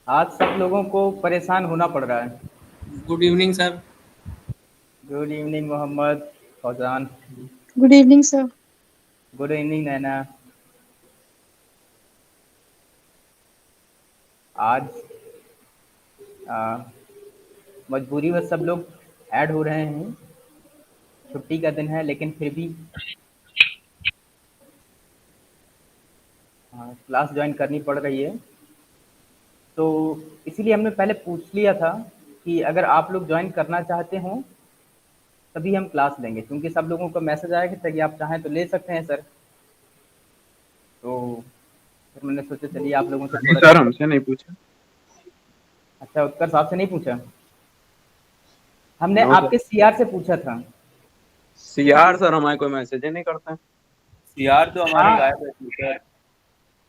आज सब लोगों को परेशान होना पड़ रहा है। Good evening sir. Good evening Mohammed Fauzan. Good evening sir. Good evening Naina. आज आ, मजबूरीवश सब लोग ऐड हो रहे हैं। छुट्टी का दिन है लेकिन फिर भी क्लास ज्वाइन करनी पड़ रही है। तो इसीलिए हमने पहले पूछ लिया था कि अगर आप लोग ज्वाइन करना चाहते हो तभी हम क्लास लेंगे, क्योंकि सब लोगों का मैसेज आया था कि आप चाहें तो ले सकते हैं सर। तो फिर मैंने सोचा चलिए आप लोगों से नहीं थोड़ा सर, डिस्कस। हमसे नहीं पूछा। अच्छा, उत्कर साहब से नहीं पूछा? हमने नो सर। आपके सीआर से पूछा था। सीआर सर हमारे कोई मैसेज ही नहीं करता है। सीआर तो हमारे हाँ गायब है सर।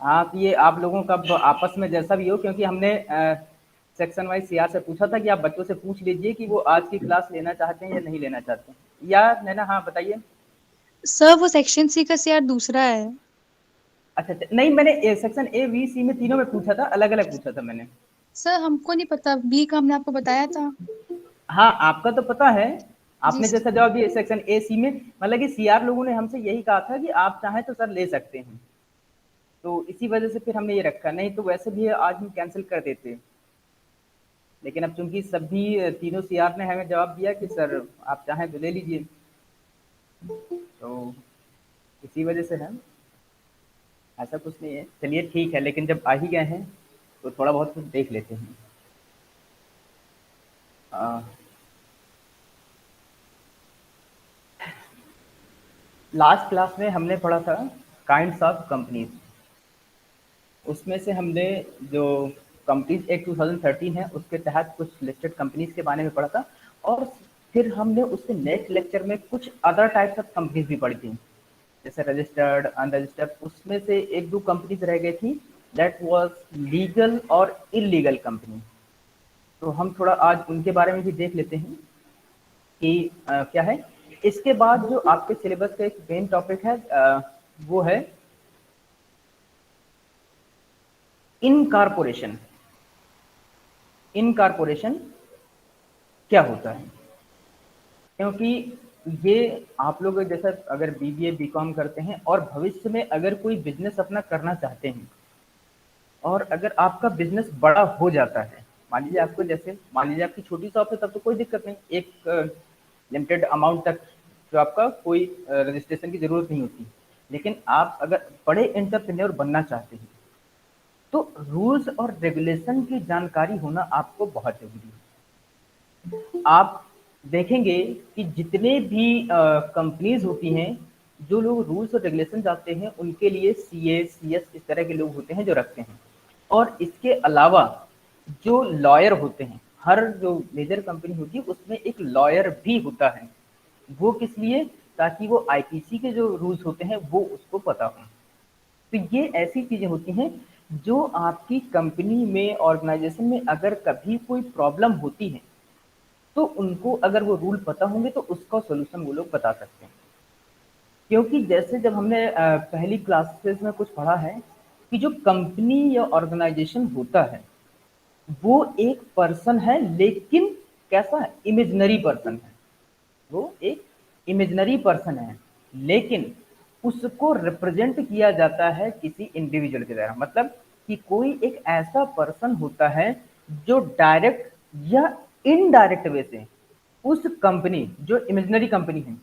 हाँ, तो ये आप लोगों का आपस में जैसा भी हो, क्योंकि हमने सेक्शन वाइज सीआर से पूछा था कि आप बच्चों से पूछ लीजिए कि वो आज की क्लास लेना चाहते हैं या नहीं लेना चाहते हैं। या नैना, हाँ बताइए। सर वो सेक्शन सी का सीआर दूसरा है। अच्छा अच्छा, नहीं मैंने सेक्शन ए बी सी में तीनों में पूछा था, अलग अलग पूछा था मैंने। सर हमको नहीं पता, बी का हमने आपको बताया था। हाँ आपका तो पता है, जी आपने सर। जैसा जवाब दिया सेक्शन ए सी में, मतलब कि सीआर लोगों ने हमसे यही कहा था कि आप चाहें तो सर ले सकते हैं। तो इसी वजह से फिर हमने ये रखा, नहीं तो वैसे भी आज हम कैंसिल कर देते। लेकिन अब चूंकि सभी तीनों सीआर ने हमें जवाब दिया कि सर आप चाहें तो ले लीजिए, तो इसी वजह से है। ऐसा कुछ नहीं है, चलिए ठीक है, लेकिन जब आ ही गए हैं तो थोड़ा बहुत कुछ देख लेते हैं। लास्ट क्लास में हमने पढ़ा था काइंड्स ऑफ कंपनीज। उसमें से हमने जो कंपनीज एक्ट 2013 है उसके तहत कुछ लिस्टेड कंपनीज के बारे में पढ़ा था, और फिर हमने उसके नेक्स्ट लेक्चर में कुछ अदर टाइप्स ऑफ कंपनीज भी पढ़ी थी, जैसे रजिस्टर्ड अनरजिस्टर्ड। उसमें से एक दो कंपनीज रह गई थी, दैट वाज लीगल और इलीगल कंपनी। तो हम थोड़ा आज उनके बारे में भी देख लेते हैं कि क्या है। इसके बाद जो आपके सिलेबस का एक मेन टॉपिक है वो है इनकॉर्पोरेशन। इनकॉर्पोरेशन क्या होता है? क्योंकि ये आप लोग जैसा अगर बीबीए बीकॉम करते हैं और भविष्य में अगर कोई बिजनेस अपना करना चाहते हैं, और अगर आपका बिजनेस बड़ा हो जाता है, मान लीजिए आपको, जैसे मान लीजिए आपकी छोटी शॉप है तब तो कोई दिक्कत नहीं, एक लिमिटेड अमाउंट तक जो आपका कोई रजिस्ट्रेशन की जरूरत नहीं होती। लेकिन आप अगर बड़े एंटरप्रेन्योर बनना चाहते हैं तो रूल्स और रेगुलेशन की जानकारी होना आपको बहुत जरूरी है। आप देखेंगे कि जितने भी कंपनीज होती हैं, जो लोग रूल्स और रेगुलेशन जानते हैं उनके लिए सीए सीएस इस तरह के लोग होते हैं जो रखते हैं। और इसके अलावा जो लॉयर होते हैं, हर जो मेजर कंपनी होती है उसमें एक लॉयर भी होता है। वो किस लिए? ताकि वो आईपीसी के जो रूल्स होते हैं वो उसको पता हो। तो ये ऐसी चीजें होती हैं जो आपकी कंपनी में, ऑर्गेनाइजेशन में अगर कभी कोई प्रॉब्लम होती है तो उनको अगर वो रूल पता होंगे तो उसका सॉल्यूशन वो लोग बता सकते हैं। क्योंकि जैसे जब हमने पहली क्लासेस में कुछ पढ़ा है कि जो कंपनी या ऑर्गेनाइजेशन होता है वो एक पर्सन है, लेकिन कैसा है? इमेजिनरी पर्सन है। वो एक इमेजिनरी पर्सन है, लेकिन उसको रिप्रेजेंट किया जाता है किसी इंडिविजुअल के द्वारा। मतलब कि कोई एक ऐसा पर्सन होता है जो डायरेक्ट या इनडायरेक्ट वे से उस कंपनी, जो इमेजिनरी कंपनी है,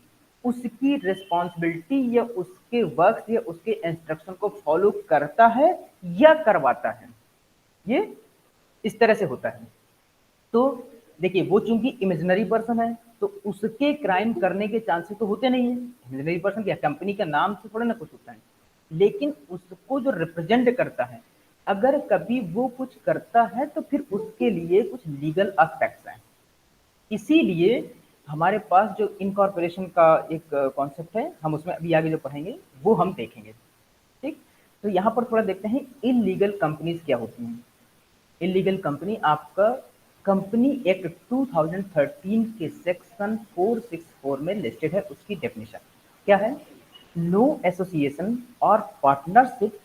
उसकी रिस्पॉन्सिबिलिटी या उसके वर्क या उसके इंस्ट्रक्शन को फॉलो करता है या करवाता है। ये इस तरह से होता है। तो देखिए, वो चूंकि इमेजिनरी पर्सन है तो उसके क्राइम करने के चांसेस तो होते नहीं है। इमेजिनरी पर्सन क्या, कंपनी का नाम से थोड़ा ना कुछ होता है। लेकिन उसको जो रिप्रेजेंट करता है, अगर कभी वो कुछ करता है तो फिर उसके लिए कुछ लीगल एस्पेक्ट्स हैं। इसीलिए हमारे पास जो इनकॉर्पोरेशन का एक कॉन्सेप्ट है, हम उसमें अभी आगे जो पढ़ेंगे वो हम देखेंगे। ठीक, तो यहाँ पर थोड़ा देखते हैं इलीगल कंपनीज क्या होती हैं। इलीगल कंपनी आपका कंपनी एक्ट 2013 के सेक्शन 464 में लिस्टेड है। उसकी डेफिनेशन क्या है? नो एसोसिएशन और partnership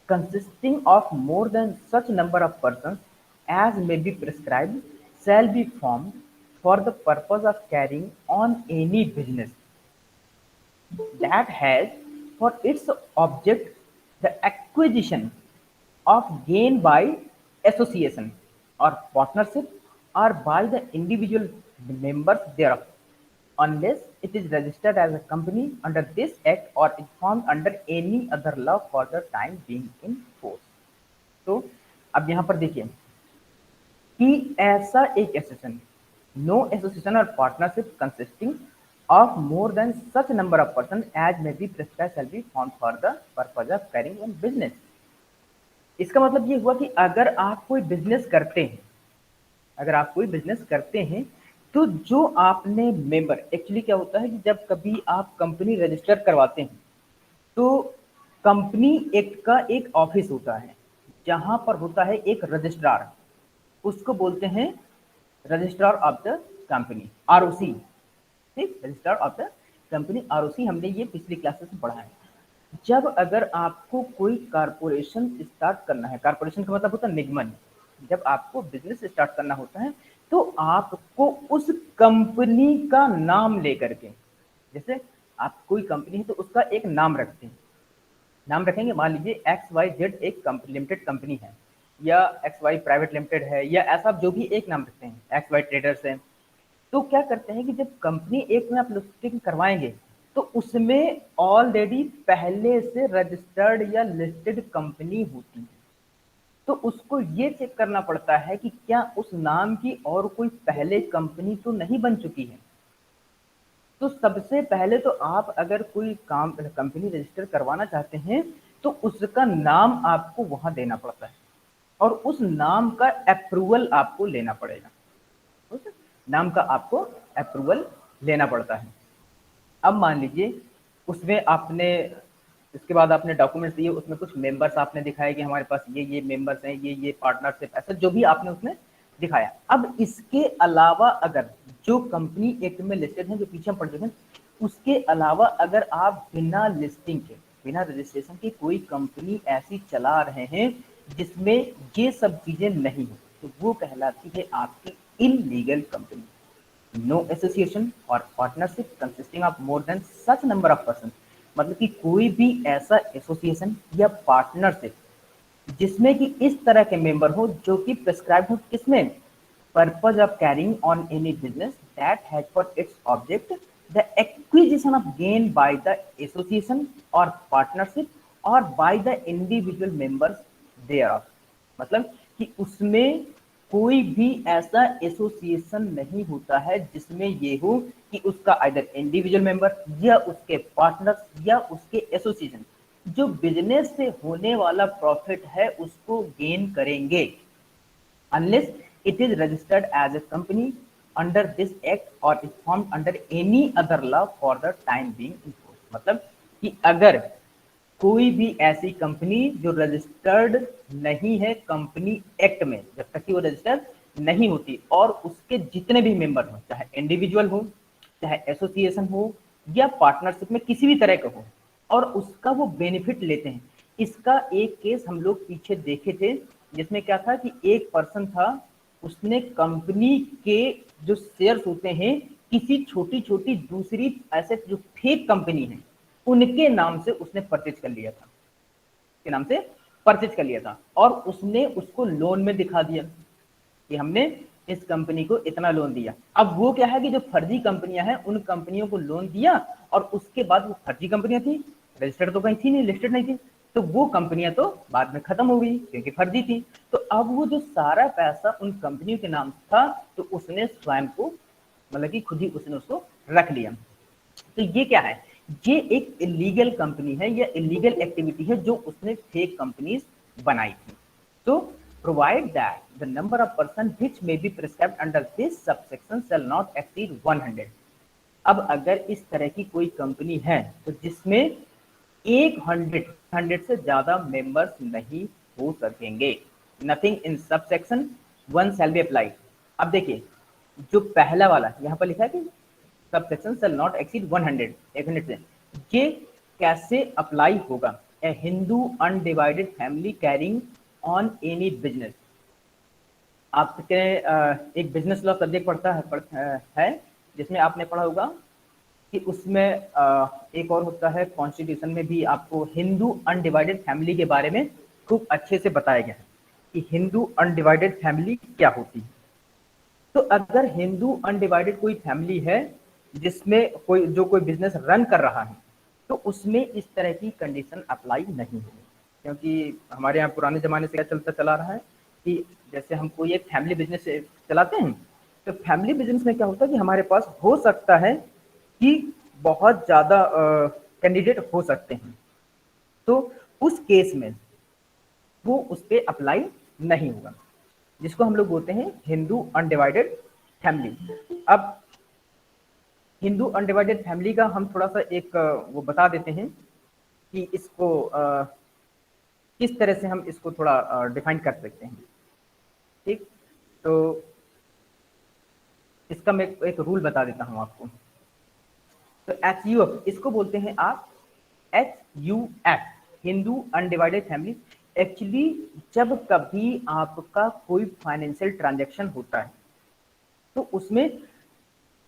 consisting of more than such number of persons as may be prescribed shall be formed for the purpose of carrying on any business that has for its object the acquisition of gain by association or partnership or by the individual members thereof, unless it is registered as a company under this act or is formed under any other law for the time being in force. तो अब यहाँ पर देखिए कि ऐसा एक association, no association और partnership consisting of more than such number of persons as may be prescribed shall be formed for the purpose of carrying on business. इसका मतलब ये हुआ कि अगर आप कोई बिजनेस करते हैं, अगर आप कोई बिजनेस करते हैं तो जो आपने मेंबर, एक्चुअली क्या होता है कि जब कभी आप कंपनी रजिस्टर करवाते हैं तो कंपनी एक्ट का एक ऑफिस होता है जहां पर होता है एक रजिस्ट्रार, उसको बोलते हैं registrar of the company, ROC. ठीक, registrar of the company, ROC, हमने ये पिछली क्लासेस में पढ़ा है। जब अगर आपको कोई कारपोरेशन स्टार्ट करना है, कारपोरेशन का मतलब होता है निगमन, जब आपको बिजनेस स्टार्ट करना होता है तो आपको उस कंपनी का नाम लेकर के, जैसे आप कोई कंपनी है तो उसका एक नाम रखते हैं, नाम रखेंगे, मान लीजिए XYZ एक लिमिटेड कंपनी है या XY प्राइवेट लिमिटेड है या ऐसा जो भी एक नाम रखते हैं, XY ट्रेडर्स है। तो क्या करते हैं कि जब कंपनी एक में आप लिस्टिंग करवाएंगे तो उसमें ऑलरेडी पहले से रजिस्टर्ड या लिस्टेड कंपनी होती है, तो उसको ये चेक करना पड़ता है कि क्या उस नाम की और कोई पहले कंपनी तो नहीं बन चुकी है। तो सबसे पहले तो आप अगर कोई काम कंपनी रजिस्टर करवाना चाहते हैं तो उसका नाम आपको वहां देना पड़ता है और उस नाम का अप्रूवल आपको लेना पड़ेगा, उस नाम का आपको अप्रूवल लेना पड़ता है। अब मान लीजिए उसमें आपने, इसके बाद आपने डॉक्यूमेंट्स दिए, उसमें कुछ मेंबर्स आपने दिखाए कि हमारे पास ये मेंबर्स हैं, ये पार्टनरशिप, ऐसा जो भी आपने उसमें दिखाया। अब इसके अलावा अगर जो कंपनी एक्ट में लिस्टेड है, जो पीछे हम पढ़ चुके हैं, उसके अलावा अगर आप बिना लिस्टिंग के, बिना रजिस्ट्रेशन की कोई कंपनी ऐसी चला रहे हैं जिसमें ये सब चीजें नहीं हो, तो वो कहलाती है आपकी इलीगल कंपनी। नो एसोसिएशन और partnership consisting of more than such number of person, मतलब कि कोई भी ऐसा एसोसिएशन या पार्टनरशिप जिसमें कि इस तरह के मेंबर हो जो कि प्रिस्क्राइब हो, किसमें, purpose of carrying on any business that has for its object the acquisition of gain by the association और पार्टनरशिप और बाय द इंडिविजुअल मेंबर्स देयरऑफ, मतलब कि उसमें कोई भी ऐसा एसोसिएशन नहीं होता है जिसमें ये हो कि उसका आइदर इंडिविजुअल मेंबर या उसके पार्टनर्स या उसके एसोसिएशन जो बिजनेस से होने वाला प्रॉफिट है उसको गेन करेंगे, unless it is registered as a company under this act और is formed under any other law for the time being in force. मतलब कि अगर कोई भी ऐसी कंपनी जो रजिस्टर्ड नहीं है कंपनी एक्ट में, जब तक कि वो रजिस्टर्ड नहीं होती, और उसके जितने भी मेंबर हो, चाहे इंडिविजुअल हो, चाहे एसोसिएशन हो या पार्टनरशिप में किसी भी तरह का हो, और उसका वो बेनिफिट लेते हैं। इसका एक केस हम लोग पीछे देखे थे जिसमें क्या था कि एक पर्सन था, उसने कंपनी के जो शेयर्स होते हैं किसी छोटी छोटी दूसरी ऐसे जो फेक कंपनी है उनके नाम से उसने परचेज कर लिया था, के नाम से परचेज कर लिया था, और उसने उसको लोन में दिखा दिया कि हमने इस कंपनी को इतना लोन दिया। अब वो क्या है कि जो फर्जी कंपनियां हैं उन कंपनियों को लोन दिया और उसके बाद वो फर्जी कंपनियां थी, रजिस्टर्ड तो कहीं थी नहीं, लिस्टेड नहीं थी, तो वो कंपनियां तो बाद में खत्म हो गई क्योंकि फर्जी थी। तो अब वो जो सारा पैसा उन कंपनियों के नाम था तो उसने स्वयं को, मतलब कि खुद ही उसने उसको रख लिया। तो ये क्या है, ये एक इलीगल कंपनी है या इलीगल एक्टिविटी है जो उसने फेक कंपनीज बनाई थी। तो provide that the number of person which may be prescribed under this subsection shall not exceed 100। अब अगर इस तरह की कोई कंपनी है तो जिसमें 100 से ज्यादा मेंबर्स नहीं हो सकेंगे, nothing in subsection 1 shall be applied. अब देखिए जो पहला वाला यहाँ पर लिखा है कि सबसेक्शन शैल नॉट एक्सीड 100 से, ये कैसे अप्लाई होगा, a Hindu undivided family carrying on any business. आपके एक बिजनेस लॉ सब्जेक्ट है जिसमें आपने पढ़ा होगा कि उसमें एक और होता है, कॉन्स्टिट्यूशन में भी आपको हिंदू अनडिवाइडेड फैमिली के बारे में खूब अच्छे से बताया गया है कि हिंदू अनडिवाइडेड फैमिली क्या होती है। तो अगर हिंदू अनडिवाइडेड कोई फैमिली है जिसमें कोई बिजनेस रन कर रहा है, तो उसमें इस तरह की कंडीशन अप्लाई नहीं होगी। क्योंकि हमारे यहाँ पुराने जमाने से क्या चलता चला रहा है कि जैसे हम कोई एक फैमिली बिजनेस चलाते हैं, तो फैमिली बिजनेस में क्या होता है कि हमारे पास हो सकता है कि बहुत ज़्यादा कैंडिडेट हो सकते हैं, तो उस केस में वो उस पर अप्लाई नहीं होगा, जिसको हम लोग बोलते हैं हिंदू अनडिवाइडेड फैमिली। अब हिंदू अनडिवाइडेड फैमिली का हम थोड़ा सा एक वो बता देते हैं कि इसको किस तरह से हम इसको थोड़ा डिफाइन कर सकते हैं। ठीक, तो इसका मैं एक रूल बता देता हूं आपको। तो HUF इसको बोलते हैं आप HUF, Hindu undivided family. Actually जब कभी आपका कोई फाइनेंशियल ट्रांजैक्शन होता है, तो उसमें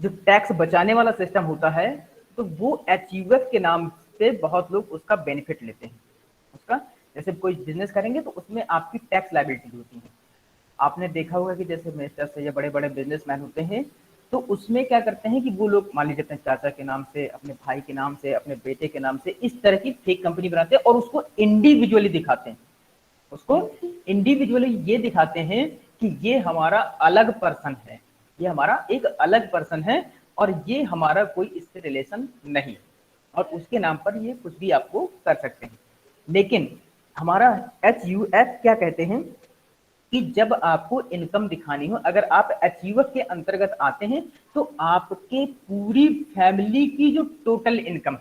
जो टैक्स बचाने वाला सिस्टम होता है, तो वो HUF के नाम से बहुत लोग उसका बेनिफिट लेते हैं। उसका जैसे कोई बिजनेस करेंगे तो उसमें आपकी टैक्स लायबिलिटी होती है। आपने देखा होगा कि जैसे मिनिस्टर से या बड़े बड़े बिजनेसमैन होते हैं, तो उसमें क्या करते हैं कि वो लोग मान लीजिए अपने चाचा के नाम से, अपने भाई के नाम से, अपने बेटे के नाम से इस तरह की फेक कंपनी बनाते हैं और उसको इंडिविजुअली दिखाते हैं। उसको इंडिविजुअली ये दिखाते हैं कि ये हमारा अलग पर्सन है, ये हमारा एक अलग पर्सन है और ये हमारा कोई इससे रिलेशन नहीं, और उसके नाम पर ये कुछ भी आपको कर सकते हैं। लेकिन हमारा HUF क्या कहते हैं कि जब आपको इनकम दिखानी हो, अगर आप HUF के अंतर्गत आते हैं, तो आपके पूरी फैमिली की जो टोटल इनकम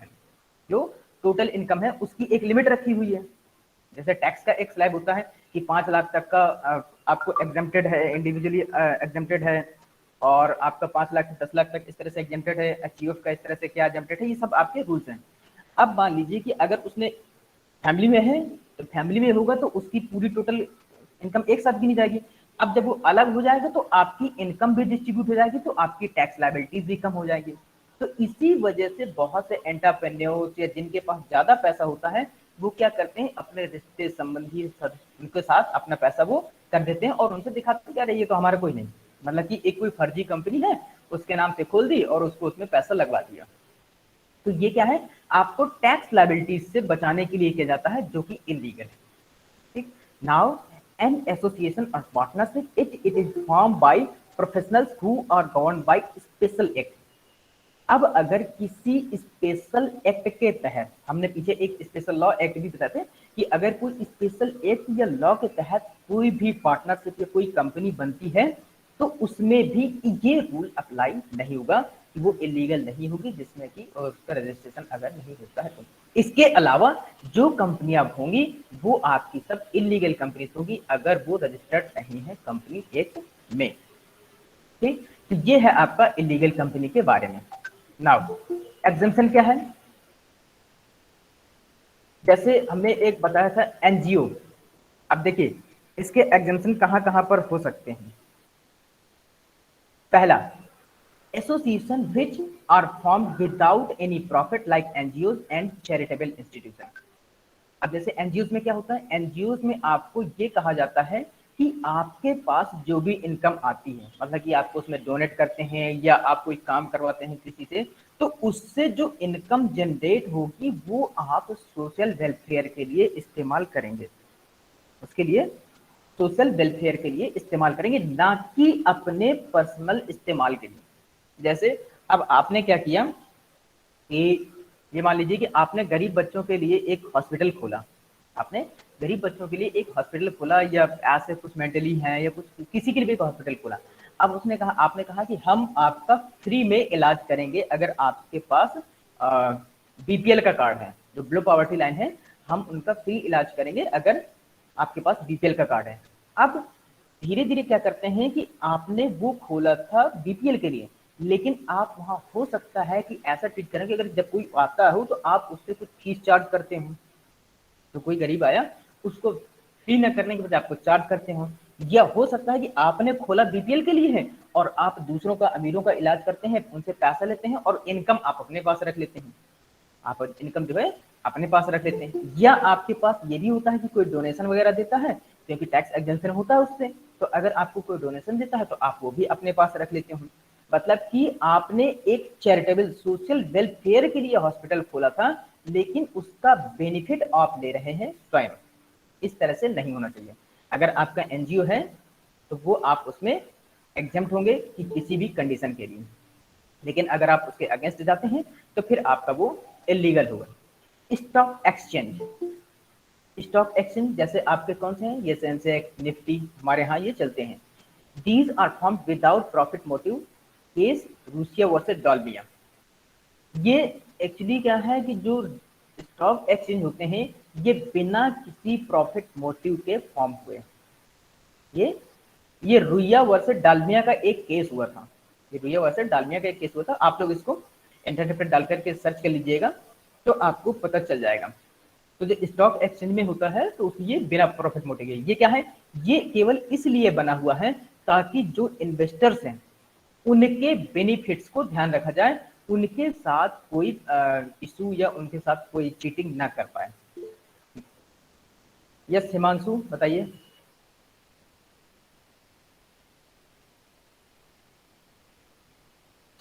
है, उसकी एक लिमिट रखी हुई है। जैसे टैक्स का एक स्लैब होता है कि 5 लाख तक का आपको एग्जेम्प्टेड है, इंडिविजुअली एग्जेम्प्टेड है, और आपका 5 लाख से 10 लाख तक इस तरह से एग्जेम्प्टेड है। HUF का इस तरह से क्या एग्जेम्प्टेड है, ये सब आपके रूल्स हैं। अब मान लीजिए कि अगर उसने फैमिली में है, तो फैमिली में होगा तो उसकी पूरी टोटल इनकम एक साथ गिनी जाएगी। अब जब वो अलग हो जाएगा तो आपकी इनकम भी डिस्ट्रीब्यूट हो जाएगी, तो आपकी टैक्स लायबिलिटीज भी कम हो जाएगी। तो इसी वजह से बहुत से एंटरप्रेन्योर्स या जिनके पास ज्यादा पैसा होता है, वो क्या करते हैं, अपने रिश्ते संबंधी उनके साथ अपना पैसा वो कर देते हैं और उनसे दिखाते क्या रही है तो हमारा कोई नहीं, मतलब कि एक कोई फर्जी कंपनी है उसके नाम से खोल दी और उसको उसमें पैसा लगवा दिया। तो ये क्या है, आपको टैक्स लायबिलिटीज से बचाने के लिए किया जाता है, जो कि इलीगल है। ठीक, नाउ एन एसोसिएशन और partnership it is form by professionals who are governed by special act. अब अगर किसी स्पेशल एक्ट के तहत, हमने पीछे एक स्पेशल लॉ एक्ट भी बताते हैं कि अगर कोई स्पेशल एक्ट या लॉ के तहत कोई भी पार्टनरशिप या कोई कंपनी बनती है, तो उसमें भी ये रूल अप्लाई नहीं होगा कि वो इलीगल नहीं होगी, जिसमें कि उसका रजिस्ट्रेशन अगर नहीं होता है तो। इसके अलावा जो कंपनियां होंगी वो आपकी सब इलीगल कंपनीज होगी अगर वो रजिस्टर्ड नहीं है कंपनी एक्ट में। ठीक, तो ये है आपका इलीगल कंपनी के बारे में। नाउ एग्जेम्पशन क्या है, जैसे हमने एक बताया था एनजीओ। अब देखिए इसके एग्जेम्पशन कहां कहां पर हो सकते हैं। पहला, association which are form without any profit like NGO and charitable institution. अब जैसे एनजीओ में क्या होता है, एनजीओ में आपको ये कहा जाता है कि आपके पास जो भी इनकम आती है, मतलब कि आपको उसमें डोनेट करते हैं या आप कोई काम करवाते हैं किसी से, तो उससे जो इनकम जनरेट होगी वो आप सोशल वेलफेयर के लिए इस्तेमाल करेंगे, उसके लिए सोशल वेलफेयर के लिए इस्तेमाल करेंगे, ना कि अपने पर्सनल इस्तेमाल के लिए। जैसे अब आपने क्या किया कि ये मान लीजिए कि आपने गरीब बच्चों के लिए एक हॉस्पिटल खोला, आपने गरीब बच्चों के लिए एक हॉस्पिटल खोला, या ऐसे कुछ मेंटली हैं या कुछ किसी के लिए भी एक हॉस्पिटल खोला। अब उसने कहा, आपने कहा कि हम आपका फ्री में इलाज करेंगे अगर आपके पास BPL का कार्ड है, जो बिलो पॉवर्टी लाइन है, हम उनका फ्री इलाज करेंगे अगर आपके पास BPL का कार्ड है। अब धीरे धीरे क्या करते हैं कि आपने वो खोला था BPL के लिए, लेकिन आप वहां हो सकता है कि ऐसा ट्रीट करें कि अगर जब कोई आता हो तो आप उससे कुछ फीस चार्ज करते हो, तो कोई गरीब आया, उसको फ्री न करने के बजाय आपको चार्ज करते हो। या हो सकता है कि आपने खोला बीपीएल के लिए है और आप दूसरों का, अमीरों का इलाज करते हैं, उनसे पैसा लेते हैं और इनकम आप अपने पास रख लेते हैं, आप इनकम जो है अपने पास रख लेते हैं। या आपके पास ये भी होता है कि कोई डोनेशन वगैरह देता है, क्योंकि टैक्स एग्जेंशन होता है उससे, तो अगर आपको कोई डोनेशन देता है तो आप वो भी अपने पास रख लेते हो। मतलब कि आपने एक चैरिटेबल सोशल वेलफेयर के लिए हॉस्पिटल खोला था, लेकिन उसका बेनिफिट आप ले रहे हैं स्वयं। इस तरह से नहीं होना चाहिए। अगर आपका एनजीओ है तो वो आप उसमें एग्जेम्प्ट होंगे कि किसी भी कंडीशन के लिए, लेकिन अगर आप उसके अगेंस्ट जाते हैं तो फिर आपका वो इलीगल होगा। स्टॉक एक्सचेंज, स्टॉक एक्सचेंज जैसे आपके कौन से हैं, ये सेंसेक्स, निफ्टी, हमारे यहाँ ये चलते हैं। These are form without profit motive, case रूसिया वर्सेस डॉल्बिया। ये एक्चुअली क्या है कि जो स्टॉक एक्सचेंज होते हैं ये बिना किसी प्रॉफिट मोटिव के फॉर्म हुए। ये रुइया वर्सेस डालमिया का एक केस हुआ था, ये रुइया वर्सेस डालमिया का एक केस हुआ था। आप लोग इसको इंटरनेट पर डाल करके सर्च कर लीजिएगा तो आपको पता चल जाएगा। तो जो स्टॉक एक्सचेंज में होता है तो ये बिना प्रॉफिट मोटिव के, ये क्या है, ये केवल इसलिए बना हुआ है ताकि जो इन्वेस्टर्स हैं उनके बेनिफिट्स को ध्यान रखा जाए, उनके साथ कोई इशू या उनके साथ कोई चीटिंग ना कर पाए। यस हिमांशु बताइए।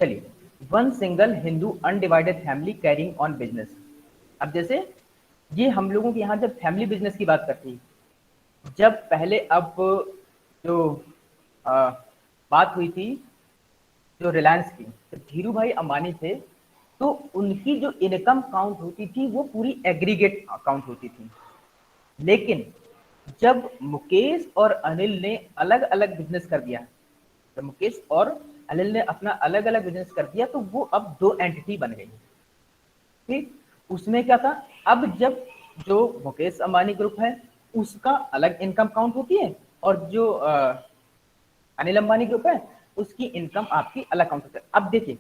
चलिए, one single Hindu undivided family carrying on business. अब जैसे ये हम लोगों के यहाँ जब फैमिली बिजनेस की बात करती है, जब पहले अब जो बात हुई थी जो रिलायंस की, तो धीरू भाई अंबानी थे, तो उनकी जो इनकम काउंट होती थी वो पूरी एग्रीगेट अकाउंट होती थी। लेकिन जब मुकेश और अनिल ने अलग अलग बिजनेस कर दिया, जब मुकेश और अनिल ने अपना अलग अलग बिजनेस कर दिया तो वो अब दो एंटिटी बन गई। ठीक, उसमें क्या था, अब जब जो मुकेश अंबानी ग्रुप है उसका अलग इनकम काउंट होती है और जो अनिल अंबानी ग्रुप है उसकी इनकम आपकी अलग काउंट होती है। अब देखिए,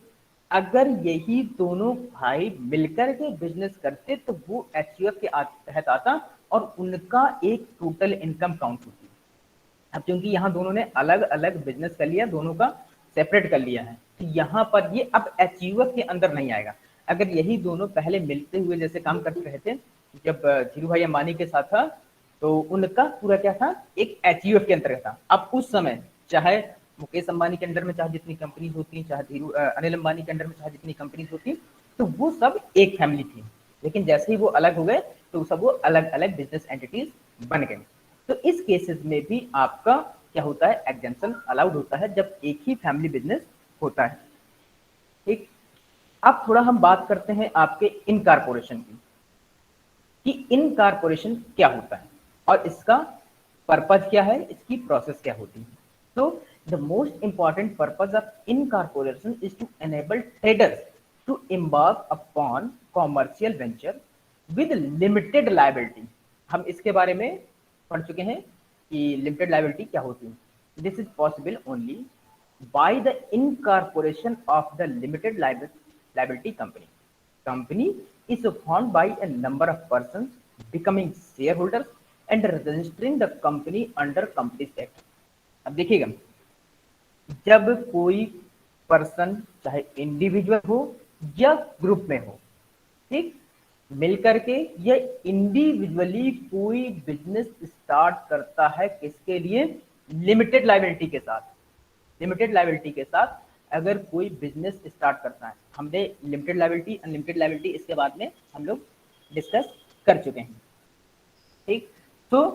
अगर यही दोनों भाई मिलकर के बिजनेस करते तो वो एचयूएफ के तहत आता और उनका एक टोटल इनकम काउंट होती। अब क्योंकि यहाँ दोनों ने अलग अलग बिजनेस कर लिया, दोनों का सेपरेट कर लिया है, तो यहाँ पर ये अब एचयूएफ के अंदर नहीं आएगा। अगर यही दोनों पहले मिलते हुए जैसे काम करते रहे थे, जब धीरू भाई अंबानी के साथ था तो उनका पूरा क्या था, एक एचयूएफ के अंतर्गत था। अब उस समय चाहे मुकेश अंबानी के अंडर में चाहे जितनी कंपनीज होती, चाहे अनिल अंबानी के अंडर में चाहे जितनी कंपनीज होती, तो वो सब एक फैमिली थी। लेकिन जैसे ही वो अलग हो गए तो सब वो अलग अलग बिजनेस एंटिटीज बन गए। तो इस केसेस में भी आपका क्या होता है, एग्जेम्पशन अलाउड होता है जब एक ही फैमिली बिजनेस होता है। ठीक, अब थोड़ा हम बात करते हैं आपके इनकॉर्पोरेशन की, कि इनकॉर्पोरेशन क्या होता है और इसका पर्पज क्या है, इसकी प्रोसेस क्या होती है। तो the most important purpose of incorporation is to enable traders to embark upon commercial venture with limited liability. हम इसके बारे में पढ़ चुके हैं कि लिमिटेड लायबिलिटी क्या होती है। This is possible only by the incorporation of the limited liability company. Company is formed by a number of persons becoming shareholders and registering the company under Companies Act। अब देखिएगा, जब कोई person चाहे individual हो या group में हो, ठीक, मिलकर के या इंडिविजुअली कोई बिजनेस स्टार्ट करता है, किसके लिए, लिमिटेड लायबिलिटी के साथ। लिमिटेड लायबिलिटी के साथ अगर कोई बिजनेस स्टार्ट करता है, हमने लिमिटेड लायबिलिटी अनलिमिटेड लायबिलिटी इसके बाद में हम लोग डिस्कस कर चुके हैं। ठीक, तो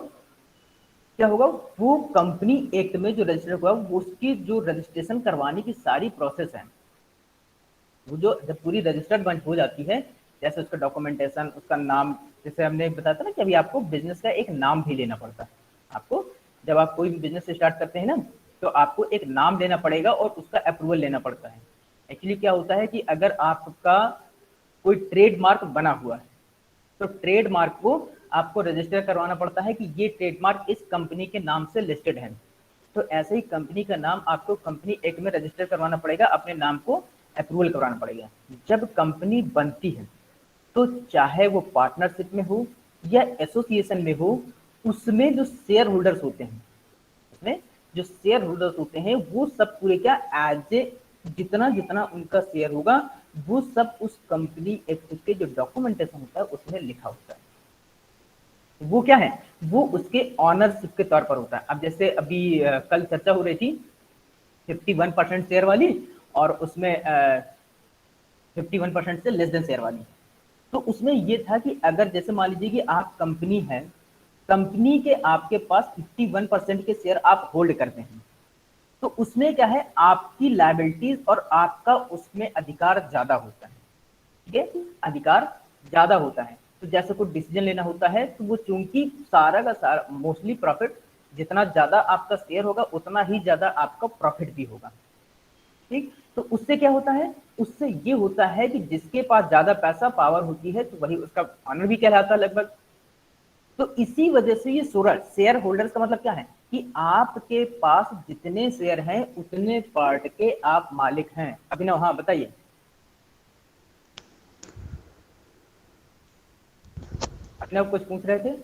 क्या होगा, वो कंपनी एक्ट में जो रजिस्टर हुआ उसकी जो रजिस्ट्रेशन करवाने की सारी प्रोसेस है, वो जो जब पूरी रजिस्टर्ड बंच हो जाती है, जैसे उसका डॉक्यूमेंटेशन, उसका नाम, जैसे हमने बताया था ना कि अभी आपको बिजनेस का एक नाम भी लेना पड़ता है। आपको जब आप कोई भी बिजनेस स्टार्ट करते हैं ना तो आपको एक नाम लेना पड़ेगा और उसका अप्रूवल लेना पड़ता है। एक्चुअली क्या होता है कि अगर आपका कोई ट्रेडमार्क बना हुआ है तो ट्रेडमार्क को आपको रजिस्टर करवाना पड़ता है कि ये ट्रेडमार्क इस कंपनी के नाम से लिस्टेड है। तो ऐसे ही कंपनी का नाम आपको कंपनी एक्ट में रजिस्टर करवाना पड़ेगा, अपने नाम को अप्रूवल करवाना पड़ेगा। जब कंपनी बनती है तो चाहे वो पार्टनरशिप में हो या एसोसिएशन में हो, उसमें जो शेयर होल्डर्स होते हैं, उसमें जो शेयर होल्डर्स होते हैं वो सब पूरे क्या एज ए जितना जितना उनका शेयर होगा वो सब उस कंपनी एक्ट के जो डॉक्यूमेंटेशन होता है उसमें लिखा होता है। वो क्या है, वो उसके ऑनरशिप के तौर पर होता है। अब जैसे अभी कल चर्चा हो रही थी 51% शेयर वाली और उसमें 51% से लेस देन शेयर वाली। तो उसमें ये था कि अगर जैसे मान लीजिए कि आप कंपनी है, कंपनी के आपके पास 51% के शेयर आप होल्ड करते हैं, तो उसमें क्या है आपकी लायबिलिटीज और आपका उसमें अधिकार ज्यादा होता है। ठीक है, अधिकार ज्यादा होता है। तो जैसे कोई डिसीजन लेना होता है तो वो चूंकि सारा का सारा मोस्टली प्रॉफिट, जितना ज्यादा आपका शेयर होगा उतना ही ज्यादा आपका प्रॉफिट भी होगा। ठीक, तो उससे क्या होता है, उससे ये होता है कि जिसके पास ज्यादा पैसा पावर होती है तो वही उसका ऑनर भी कहलाता है लगभग। तो इसी वजह से ये शेयर होल्डर्स का मतलब क्या है कि आपके पास जितने शेयर हैं उतने पार्ट के आप मालिक हैं। अभिनव, हाँ बताइए। अभिनव कुछ पूछ रहे थे?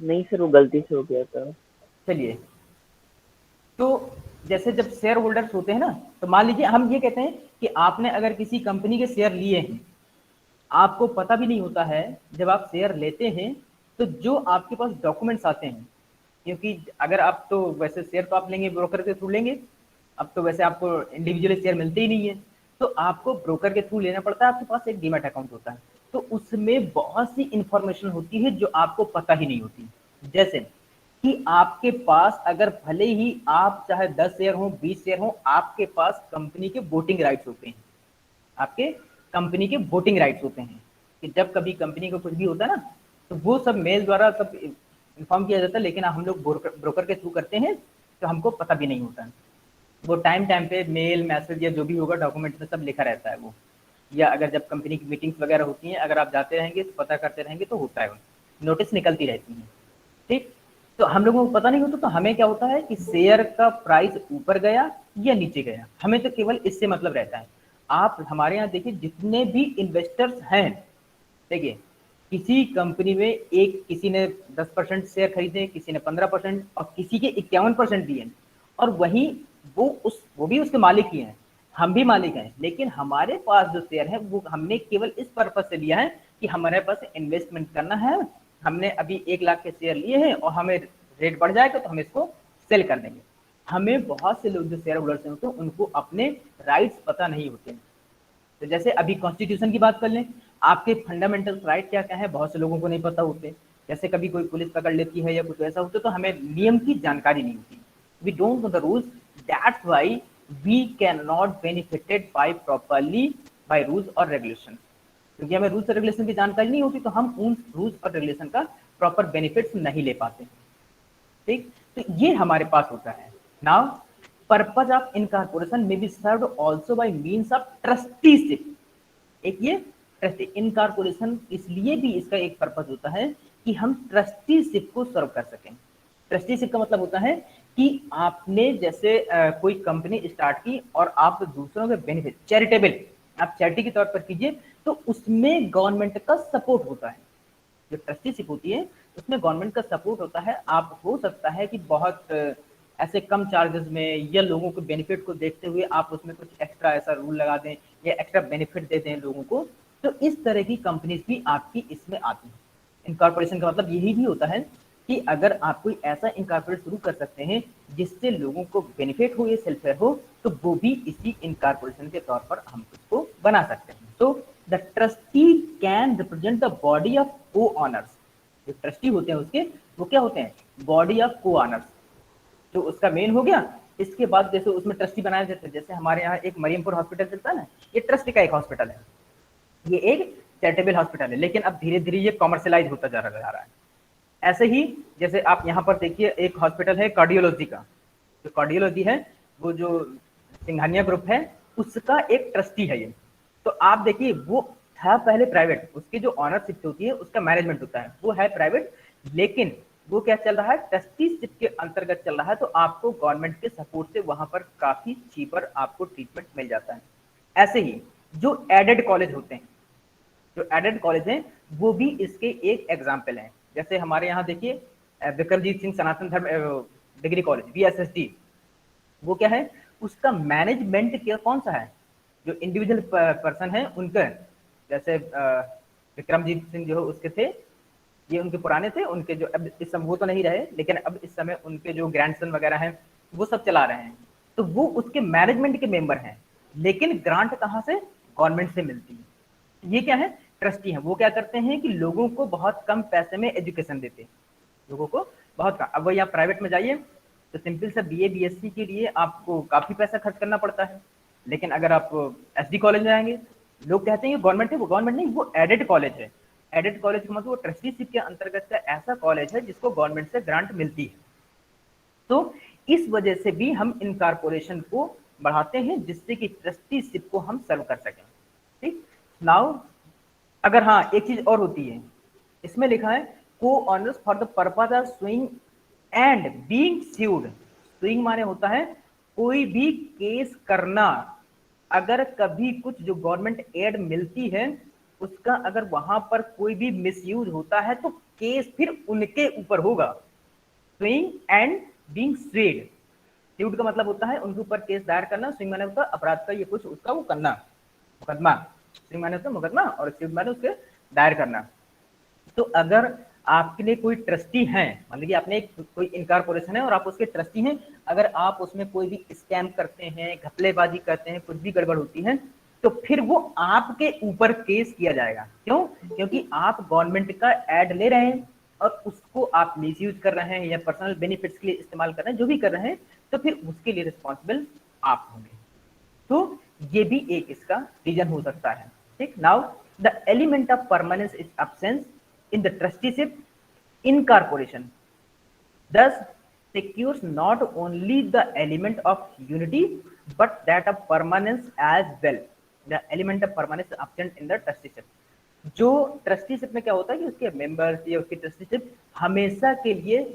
नहीं सर, वो गलती से हो गया था। चलिए, तो जैसे जब शेयर होल्डर्स होते हैं ना, तो मान लीजिए हम ये कहते हैं कि आपने अगर किसी कंपनी के शेयर लिए हैं, आपको पता भी नहीं होता है जब आप शेयर लेते हैं तो जो आपके पास डॉक्यूमेंट्स आते हैं, क्योंकि अगर आप तो वैसे शेयर तो आप लेंगे ब्रोकर के थ्रू लेंगे, अब तो वैसे आपको इंडिविजुअली शेयर मिलते ही नहीं है, तो आपको ब्रोकर के थ्रू लेना पड़ता है। आपके पास एक डीमैट अकाउंट होता है, तो उसमें बहुत सी इंफॉर्मेशन होती है जो आपको पता ही नहीं होती। जैसे कि आपके पास अगर भले ही आप चाहे 10 शेयर हो 20 शेयर हो, आपके पास कंपनी के वोटिंग राइट्स होते हैं। आपके कंपनी के वोटिंग राइट्स होते हैं कि जब कभी कंपनी को कुछ भी होता है ना, तो वो सब मेल द्वारा सब इन्फॉर्म किया जाता है, लेकिन हम लोग ब्रोकर के थ्रू करते हैं तो हमको पता भी नहीं होता है। वो टाइम टाइम पे मेल मैसेज या जो भी होगा डॉक्यूमेंट में सब लिखा रहता है वो, या अगर जब कंपनी की मीटिंग्स वगैरह होती हैं अगर आप जाते रहेंगे तो पता करते रहेंगे तो होता है, नोटिस निकलती रहती है। ठीक, तो हम लोगों को पता नहीं होता, तो हमें क्या होता है कि शेयर का प्राइस ऊपर गया या नीचे गया, हमें तो केवल इससे मतलब रहता है। आप हमारे यहाँ देखिए जितने भी इन्वेस्टर्स हैं, देखिए किसी कंपनी में एक किसी ने 10% शेयर खरीदे, किसी ने 15% और किसी के 51% दिए, और वही वो भी उसके मालिक ही हैं, हम भी मालिक हैं, लेकिन हमारे पास जो शेयर है वो हमने केवल इस पर्पज से लिया है कि हमारे पास इन्वेस्टमेंट करना है। हमने अभी 1 लाख के शेयर लिए हैं और हमें रेट बढ़ जाएगा तो हम इसको सेल कर देंगे। हमें बहुत से लोग जो शेयर होल्डर्स होते हैं उनको अपने राइट्स पता नहीं होते हैं। तो जैसे अभी कॉन्स्टिट्यूशन की बात कर लें, आपके फंडामेंटल राइट क्या क्या है बहुत से लोगों को नहीं पता होते। जैसे कभी कोई पुलिस पकड़ लेती है या कुछ ऐसा होता है तो हमें नियम की जानकारी नहीं होती, we don't know the rules, that's why we can not benefited by properly by rules और रेगुलेशन। क्योंकि हमें रूल्स और रेगुलेशन की जानकारी नहीं होती तो हम उन रूल्स और रेगुलेशन का प्रॉपर बेनिफिट्स नहीं ले पाते। ठीक, तो ये हमारे पास होता है। नाउ पर्पज ऑफ इनकॉर्पोरेशन में be served also by means of trusteeship. एक ये ट्रस्टी इनकॉर्पोरेशन, इसलिए भी इसका एक पर्पज होता है कि हम ट्रस्टीशिप को सर्व कर सकें। ट्रस्टीशिप का मतलब होता है कि आपने जैसे कोई कंपनी स्टार्ट की और आप दूसरों के बेनिफिट चैरिटेबल आप चैरिटी के तौर पर कीजिए, तो उसमें गवर्नमेंट का सपोर्ट होता है। जो ट्रस्टीशिप होती है उसमें गवर्नमेंट का सपोर्ट होता है। आप हो सकता है कि बहुत ऐसे कम चार्जेस में या लोगों के बेनिफिट को देखते हुए आप उसमें कुछ एक्स्ट्रा ऐसा रूल लगा दें या एक्स्ट्रा बेनिफिट दे दें लोगों को, तो इस तरह की कंपनीज भी आपकी इसमें आती हैं। इनकॉर्पोरेशन का मतलब यही भी होता है कि अगर आप कोई ऐसा इनकॉर्पोरेट शुरू कर सकते हैं जिससे लोगों को बेनिफिट हो या सेल्फेयर हो, तो वो भी इसी इनकॉर्पोरेशन के तौर पर हम उसको बना सकते हैं। तो the trustee can represent the body of को ऑनर्स। जो ट्रस्टी होते हैं उसके वो क्या होते हैं, बॉडी ऑफ को ऑनर्स। जो उसका मेन हो गया, इसके बाद जैसे उसमें ट्रस्टी बनाया जाता है, जैसे हमारे यहाँ एक मरियमपुर हॉस्पिटल चलता है ना, ये ट्रस्ट का एक हॉस्पिटल है, ये एक चैरिटेबल हॉस्पिटल है, लेकिन अब धीरे धीरे ये कॉमर्शलाइज होता जा रहा है। ऐसे ही जैसे आप यहाँ पर देखिए एक हॉस्पिटल है कार्डियोलॉजी का, जो कार्डियोलॉजी है वो जो सिंघानिया ग्रुप है उसका एक ट्रस्टी है ये। तो आप देखिए वो था पहले प्राइवेट, उसकी जो ऑनरशिप होती है उसका मैनेजमेंट होता है वो है प्राइवेट, लेकिन वो क्या चल रहा है ट्रस्टीशिप के अंतर्गत चल रहा है। तो आपको गवर्नमेंट के सपोर्ट से वहां पर काफी चीपर आपको ट्रीटमेंट मिल जाता है। ऐसे ही जो एडेड कॉलेज होते हैं, जो एडेड कॉलेज हैं वो भी इसके एक एग्जाम्पल हैं। जैसे हमारे यहाँ देखिए विक्रमजीत सिंह सनातन धर्म डिग्री कॉलेज VSSD, वो क्या है, उसका मैनेजमेंट क्या कौन सा है, जो इंडिविजुअल पर्सन है उनका, जैसे विक्रमजीत सिंह जो उसके थे, ये उनके पुराने थे, उनके जो अब इस समय वो तो नहीं रहे, लेकिन अब इस समय उनके जो ग्रैंडसन वगैरह हैं वो सब चला रहे हैं, तो वो उसके मैनेजमेंट के मेंबर हैं। लेकिन ग्रांट कहाँ से, गवर्नमेंट से मिलती है। ये क्या है, ट्रस्टी हैं। वो क्या करते हैं कि लोगों को बहुत कम पैसे में एजुकेशन देते हैं, लोगों को बहुत कम। अब वही आप प्राइवेट में जाइए तो सिंपल सा BA BSc के लिए आपको काफी पैसा खर्च करना पड़ता है। लेकिन अगर आप SD कॉलेज में जाएंगे, लोग कहते हैं गवर्नमेंट है, वो गवर्नमेंट नहीं, वो एडेड कॉलेज है। एडेड कॉलेज का मतलब वो ट्रस्टीशिप के अंतर्गत का ऐसा कॉलेज है जिसको गवर्नमेंट से ग्रांट मिलती है। तो इस वजह से भी हम इन कारपोरेशन को बढ़ाते हैं, जिससे कि ट्रस्टीशिप को हम सर्व कर सकें। ठीक, नाउ अगर हाँ एक चीज और होती है, इसमें लिखा है को honours for the purpose of sewing and being sued. Sewing माने होता है कोई भी केस करना। अगर कभी कुछ जो गवर्नमेंट एड मिलती है उसका अगर वहां पर कोई भी मिसयूज होता है तो केस फिर उनके ऊपर होगा। Sewing and being sued, sued का मतलब होता है उनके ऊपर केस दायर करना, सुइंग माने होता है अपराध का ये कुछ उसका वो करना, मुकदमा। सुइंग माने होता है मुकदमा और स्यूड माने उसके दायर करना। तो अगर आपके लिए कोई ट्रस्टी है, मान लीजिए आपने एक कोई इनकॉर्पोरेशन है और आप उसके ट्रस्टी हैं, अगर आप उसमें कोई भी स्कैम करते हैं, घपलेबाजी करते हैं, कुछ भी गड़बड़ होती है, तो फिर वो आपके ऊपर केस किया जाएगा। क्यों? क्योंकि आप गवर्नमेंट का एड ले रहे हैं और उसको आप मिसयूज कर रहे हैं या पर्सनल बेनिफिट्स के लिए इस्तेमाल कर रहे हैं, जो भी कर रहे हैं, तो फिर उसके लिए रिस्पॉन्सिबल आप होंगे। तो ये भी एक इसका रीजन हो सकता है। ठीक, now the element of permanence is absence in the trusteeship incorporation thus secures not only the element of unity but that of permanence as well. The element of permanence is absent in the trusteeship. जो trusteeship में क्या होता है कि उसके members या उसकी trusteeship हमेशा के लिए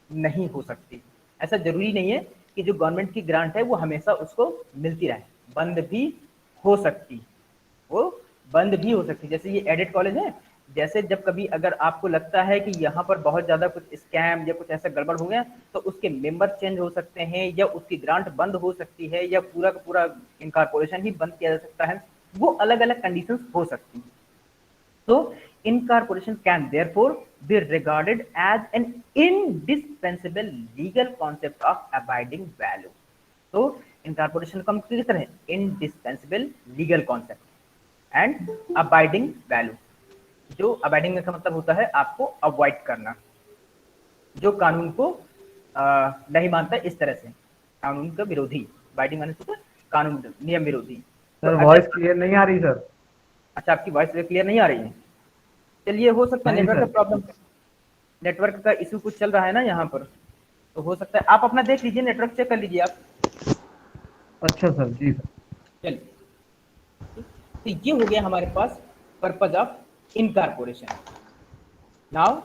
नहीं हो सकती। ऐसा जरूरी नहीं है कि जो गवर्नमेंट की ग्रांट है वो हमेशा उसको मिलती रहे, बंद भी हो सकती, वो बंद भी हो सकती। जैसे ये एडेड कॉलेज है, जैसे जब कभी अगर आपको लगता है कि यहाँ पर बहुत ज्यादा कुछ स्कैम या कुछ ऐसा गड़बड़ हो गया तो उसके मेंबर चेंज हो सकते हैं या उसकी ग्रांट बंद हो सकती है या पूरा का पूरा इनकॉर्पोरेशन ही बंद किया जा सकता है, वो अलग अलग कंडीशंस हो सकती हैं। तो incorporation can therefore be regarded as an indispensable legal concept of abiding value. तो incorporation का मतलब किस तरह है, indispensable legal concept and abiding value। जो abiding का मतलब होता है आपको अवॉइड करना, जो कानून को नहीं मानता, इस तरह से कानून का विरोधी। abiding माने होता है कानून, नियम विरोधी। सर वॉइस क्लियर नहीं आ रही सर। अच्छा, आपकी वॉइस क्लियर नहीं आ रही है, चलिए हो सकता है नेटवर्क का प्रॉब्लम, नेटवर्क का इशू कुछ चल रहा है ना यहाँ पर, तो हो सकता है आप अपना देख लीजिए, नेटवर्क चेक कर लीजिए आप। अच्छा सर, जी सर। चलिए, तो ये हो गया हमारे पास purpose of incorporation. Now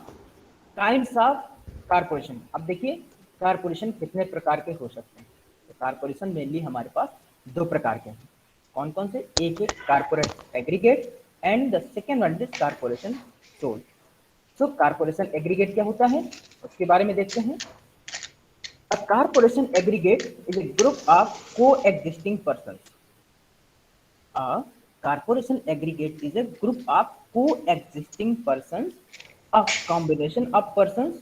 kinds of corporation. अब देखिए कॉर्पोरेशन कितने प्रकार के हो सकते हैं। तो कॉर्पोरेशन मेनली हमारे पास दो प्रकार के हैं। कौन कौन से? एक है corporate aggregate and the second one is corporation sole. So corporation aggregate क्या होता है उसके बारे में देखते हैं। A corporation aggregate is a group of coexisting persons. A corporation aggregate is a group of coexisting persons, a combination of persons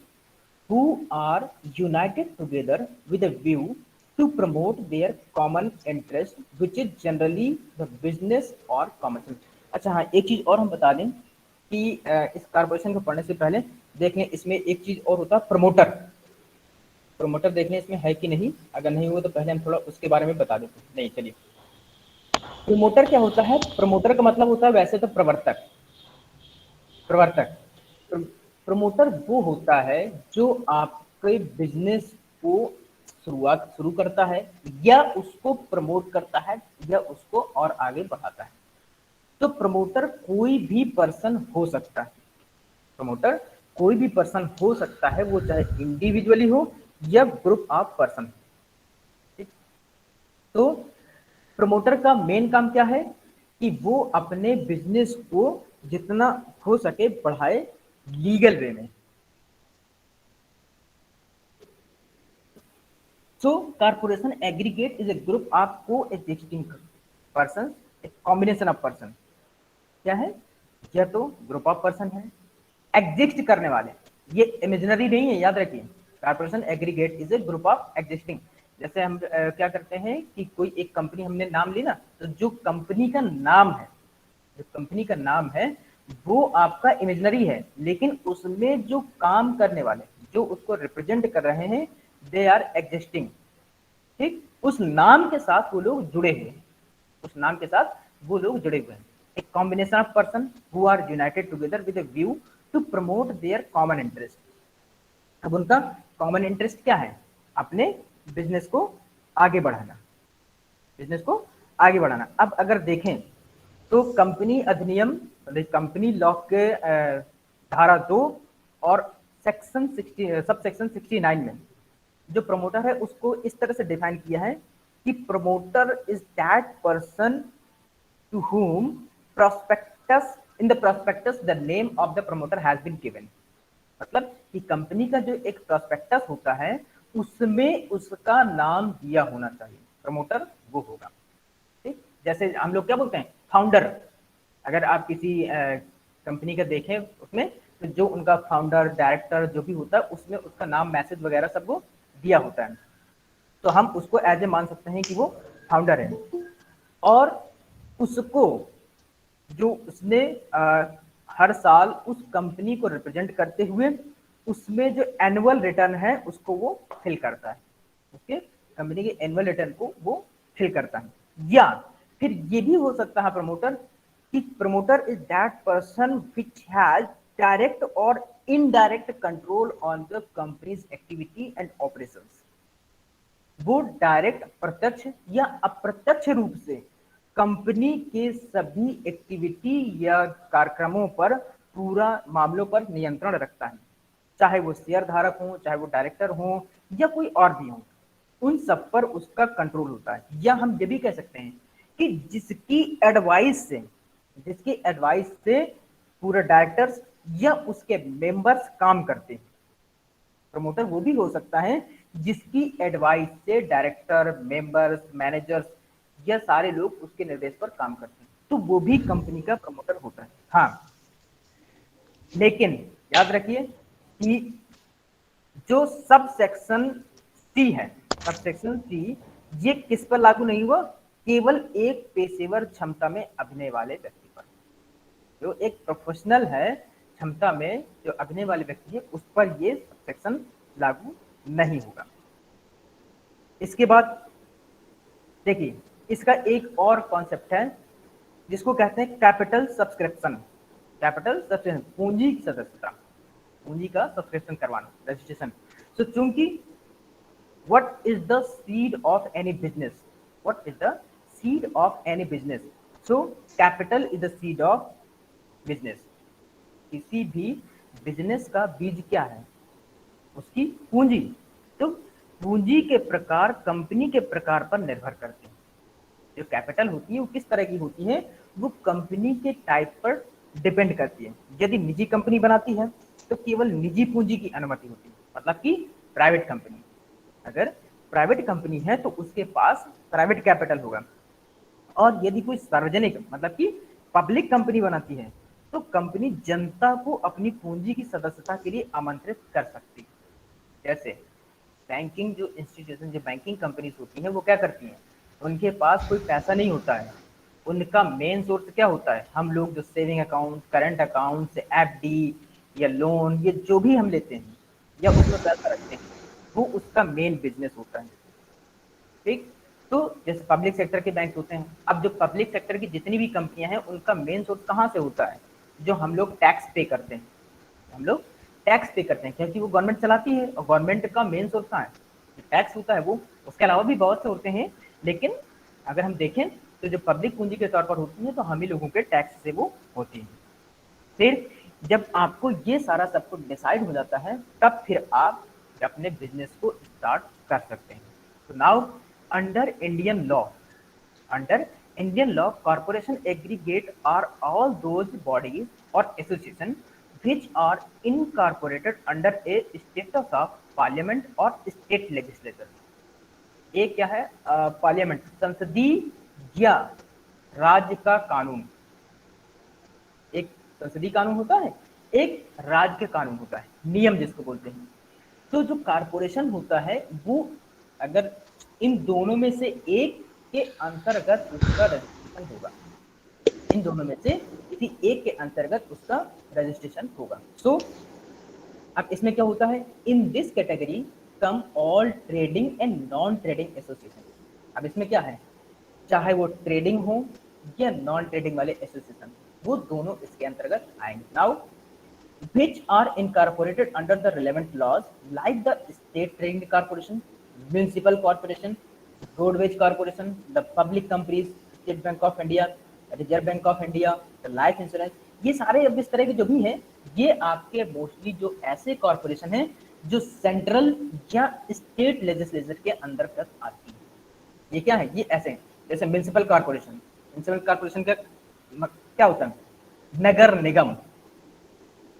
who are united together with a view to promote their common interest, which is generally the business or commercial। अच्छा हाँ, एक चीज और हम बता दें कि इस कॉर्पोरेशन को पढ़ने से पहले देखें, इसमें एक चीज और होता है प्रमोटर। प्रमोटर देखने इसमें है कि नहीं, अगर नहीं हुआ तो पहले हम थोड़ा उसके बारे में बता देते हैं। नहीं, चलिए, प्रमोटर क्या होता है? प्रमोटर का मतलब होता है वैसे तो प्रवर्तक। प्रवर्तक, प्रमोटर वो होता है जो आपके बिजनेस को शुरू करता है या उसको प्रमोट करता है या उसको और आगे बढ़ाता है। तो प्रमोटर कोई भी पर्सन हो सकता है। प्रमोटर कोई भी पर्सन हो सकता है, वो चाहे इंडिविजुअली हो या ग्रुप ऑफ पर्सन। ठीक, तो प्रमोटर का मेन काम क्या है कि वो अपने बिजनेस को जितना हो सके बढ़ाए लीगल वे में। So corporation aggregate is a group of co-existing persons, a combination of person। क्या है? या तो ग्रुप ऑफ पर्सन है, एग्जिस्ट करने वाले, ये इमेजिनरी नहीं है, याद रखिए। Corporation aggregate is a group of existing. जैसे हम क्या करते हैं कि कोई एक कंपनी हमने नाम ली ना, तो जो कंपनी का नाम है, जो कंपनी का नाम है वो आपका इमेजिनरी है, लेकिन उसमें जो काम करने वाले, जो उसको रिप्रेजेंट कर रहे हैं, दे आर एग्जिस्टिंग। ठीक, उस नाम के साथ वो लोग जुड़े हुए हैं, उस नाम के साथ वो लोग जुड़े हुए हैं। एक combination of person who are united together with a view to promote their common interest. अब उनका कॉमन इंटरेस्ट क्या है? अपने बिजनेस को आगे बढ़ाना, बिजनेस को आगे बढ़ाना। अब अगर देखें तो कंपनी अधिनियम, कंपनी लॉ के धारा 2 और सेक्शन 60 सब सेक्शन 69 में जो प्रमोटर है उसको इस तरह से डिफाइन किया है कि promoter is that person to whom prospectus in the prospectus the name of the promoter has been given। मतलब कि कंपनी का जो एक प्रोस्पेक्टस होता है उसमें उसका नाम दिया होना चाहिए, प्रमोटर वो होगा। ठीक, जैसे हम लोग क्या बोलते हैं, फाउंडर। अगर आप किसी कंपनी का देखें उसमें, तो जो उनका फाउंडर डायरेक्टर जो भी होता है उसमें उसका नाम, मैसेज वगैरह सब वो दिया होता है, तो हम उसको एज ए मान सकते हैं कि वो फाउंडर है। और उसको जो उसने हर साल उस कंपनी को रिप्रेजेंट करते हुए उसमें जो एनुअल रिटर्न है उसको वो फिल करता है, उसके कंपनी के एनुअल रिटर्न को वो फिल करता है। या फिर ये भी हो सकता है प्रमोटर कि promoter is that person which has direct और indirect control on the company's activity and operations. वो डायरेक्ट, प्रत्यक्ष या अप्रत्यक्ष रूप से कंपनी के सभी एक्टिविटी या कार्यक्रमों पर, पूरा मामलों पर नियंत्रण रखता है, चाहे वो शेयर धारक हो, चाहे वो डायरेक्टर हो, या कोई और भी हो, उन सब पर उसका कंट्रोल होता है। या हम ये भी कह सकते हैं कि जिसकी एडवाइस से पूरे डायरेक्टर्स या उसके मेंबर्स काम करते हैं, प्रमोटर वो भी हो सकता है जिसकी एडवाइस से डायरेक्टर, मेंबर्स, मैनेजर्स या सारे लोग उसके निर्देश पर काम करते हैं, तो वो भी कंपनी का प्रमोटर होता है। हाँ, लेकिन याद रखिए कि जो सब सेक्शन सी है, सब सेक्शन सी, ये किस पर लागू नहीं हुआ? केवल एक पेशेवर क्षमता में अभिनय वाले व्यक्ति पर। जो एक प्रोफेशनल है, क्षमता में जो अभिनय वाले व्यक्ति है, उस पर ये सेक्शन लागू नहीं होगा। इसके बाद देखिए, इसका एक और कॉन्सेप्ट है जिसको कहते हैं कैपिटल सब्सक्रिप्शन। कैपिटल सब्सक्रिप्शन, पूंजी की सदस्यता, पूंजी का सब्सक्रिप्शन करवाना, रजिस्ट्रेशन। सो चूंकि what is the seed of any business, what is the seed of any business? So capital is the seed of business. किसी भी बिजनेस का बीज क्या है? उसकी पूंजी। तो पूंजी के प्रकार कंपनी के प्रकार पर निर्भर करते हैं। जो कैपिटल होती है वो किस तरह की होती है, वो कंपनी के टाइप पर डिपेंड करती है। यदि निजी कंपनी बनाती है तो केवल निजी पूंजी की अनुमति होती है, मतलब कि प्राइवेट कंपनी। अगर प्राइवेट कंपनी है तो उसके पास प्राइवेट कैपिटल होगा। और यदि कोई सार्वजनिक, मतलब कि पब्लिक कंपनी बनाती है, तो कंपनी जनता को अपनी पूंजी की सदस्यता के लिए आमंत्रित कर सकती है। जैसे बैंकिंग जो इंस्टीट्यूशन, जो बैंकिंग कंपनीज होती हैं, वो क्या करती हैं? उनके पास कोई पैसा नहीं होता है, उनका मेन सोर्स क्या होता है? हम लोग जो saving account, current account, FD या लोन, ये जो भी हम लेते हैं या उसमें पैसा रखते हैं, वो उसका मेन बिजनेस होता है। ठीक, तो जैसे पब्लिक सेक्टर के बैंक होते हैं, अब जो पब्लिक सेक्टर की जितनी भी कंपनियां हैं उनका मेन सोर्स कहाँ से होता है? जो हम लोग टैक्स पे करते हैं, हम लोग टैक्स पे करते हैं, क्योंकि वो गवर्नमेंट चलाती है और गवर्नमेंट का मेन सोर्स कहाँ है? टैक्स होता है वो। उसके अलावा भी बहुत से होते हैं, लेकिन अगर हम देखें तो जो पब्लिक पूंजी के तौर पर होती है तो हम ही लोगों के टैक्स से वो होती है। फिर जब आपको ये सारा सब कुछ डिसाइड हो जाता है, तब फिर आप अपने बिजनेस को स्टार्ट कर सकते हैं। तो now under Indian law, under Indian law, corporation aggregate are all those bodies or association which are incorporated under a status of parliament or state legislature. एक क्या है? पार्लियामेंट, संसदीय या राज्य का कानून। एक संसदीय कानून होता है, एक राज्य के कानून होता है, नियम जिसको बोलते हैं। तो जो कारपोरेशन होता है वो अगर इन दोनों में से एक के अंतर्गत उसका रजिस्ट्रेशन होगा, इन दोनों में से किसी एक के अंतर्गत उसका रजिस्ट्रेशन होगा। सो अब इसमें क्या होता है? In this category come all trading and non trading association. अब इसमें क्या है? चाहे वो ट्रेडिंग हो या नॉन ट्रेडिंग वाले एसोसिएशन, वो दोनों इसके अंतर्गत आएंगे। Now which are incorporated under the relevant laws like the state trading corporation, municipal corporation, roadways corporation, the public companies, State Bank of India, Reserve Bank of India, the life insurance, ये सारे अब इस तरह के जो भी हैं ये आपके मोस्टली जो ऐसे कॉर्पोरेशन हैं जो सेंट्रल या स्टेट लेजिस्लेचर के अंतर्गत आती है। ये क्या है? ये ऐसे हैं जैसे म्युनिसिपल कॉर्पोरेशन। म्युनिसिपल कॉर्पोरेशन का क्या होता है? नगर निगम।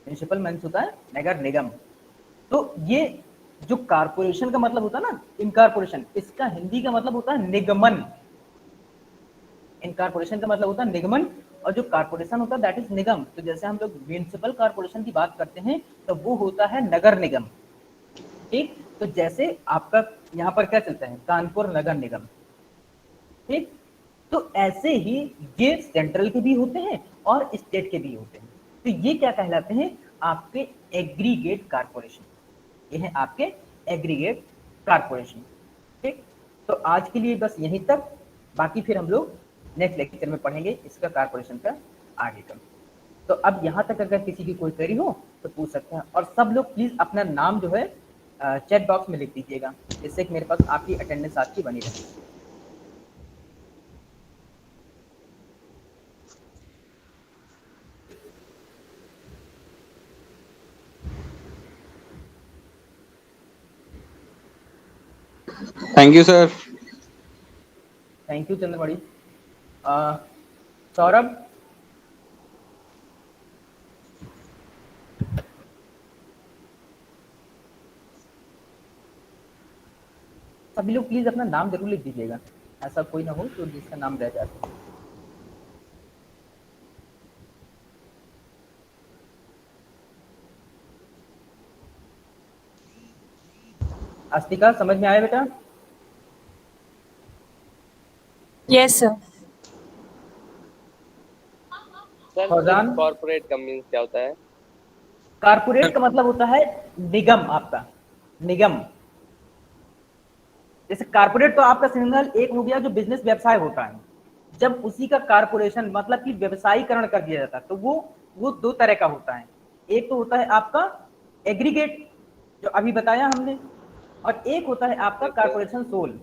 म्युनिसिपल मीन्स होता है नगर निगम। तो ये जो कारपोरेशन का मतलब होता है ना, इनकॉर्पोरेशन, इसका हिंदी का मतलब होता है निगमन। इनकॉर्पोरेशन का मतलब होता है निगमन और जो कारपोरेशन होता है दैट इज निगम। तो जैसे हम लोग म्युनिसिपल कॉर्पोरेशन की बात करते हैं तो वो होता है नगर निगम। ठीक, तो जैसे आपका यहाँ पर क्या चलता है? कानपुर नगर निगम। ठीक, तो ऐसे ही ये सेंट्रल के भी होते हैं और स्टेट के भी होते हैं। तो ये क्या कहलाते हैं? आपके एग्रीगेट कारपोरेशन। ये है आपके एग्रीगेट कारपोरेशन। ठीक, तो आज के लिए बस यहीं तक, बाकी फिर हम लोग नेक्स्ट लेक्चर में पढ़ेंगे इसका कारपोरेशन का आगे का। तो अब यहाँ तक अगर किसी की कोई क्वेरी हो तो पूछ सकते हैं, और सब लोग प्लीज अपना नाम जो है चैट बॉक्स में लिख दीजिएगा, जिससे कि मेरे पास आपकी अटेंडेंस आपकी बनी रहे। Thank you sir. Thank you Chandramani. Saurabh, सभी लोग प्लीज अपना नाम जरूर लिख दीजिएगा, ऐसा कोई ना हो तो जिसका नाम रह जाए। अस्तिका, समझ में आया बेटा? Yes sir. फौजान, कॉर्पोरेट का मीन्स क्या होता है? कारपोरेट का मतलब होता है निगम, आपका निगम। जैसे कारपोरेट तो आपका सिंगल एक हो गया जो बिजनेस व्यवसाय होता है, जब उसी का कारपोरेशन मतलब कि व्यवसायीकरण कर दिया जाता है तो वो दो तरह का होता है। एक तो होता है आपका एग्रीगेट जो अभी बताया हमने, और एक होता है आपका कारपोरेशन सोल।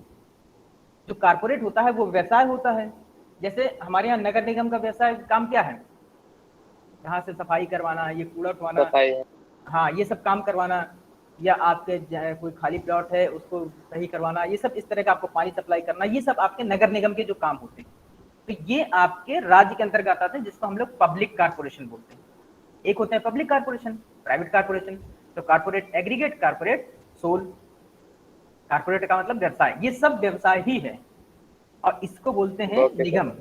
जो कारपोरेट होता है वो व्यवसाय होता है। जैसे हमारे यहाँ नगर निगम का व्यवसाय काम क्या है? यहाँ से सफाई करवाना, ये कूड़ा उठवाना, हाँ ये सब काम करवाना, या आपके कोई खाली प्लॉट है उसको सही करवाना, ये सब इस तरह का आपको पानी सप्लाई करना, ये सब आपके नगर निगम के जो काम होते हैं। तो ये आपके राज्य के अंतर्गत आते हैं, जिसको हम लोग पब्लिक कारपोरेशन बोलते हैं। एक होता है पब्लिक कारपोरेशन, प्राइवेट कारपोरेशन। तो corporate aggregate, corporate sole. Corporate का मतलब व्यवसाय, ये सब व्यवसाय ही है और इसको बोलते हैं निगम।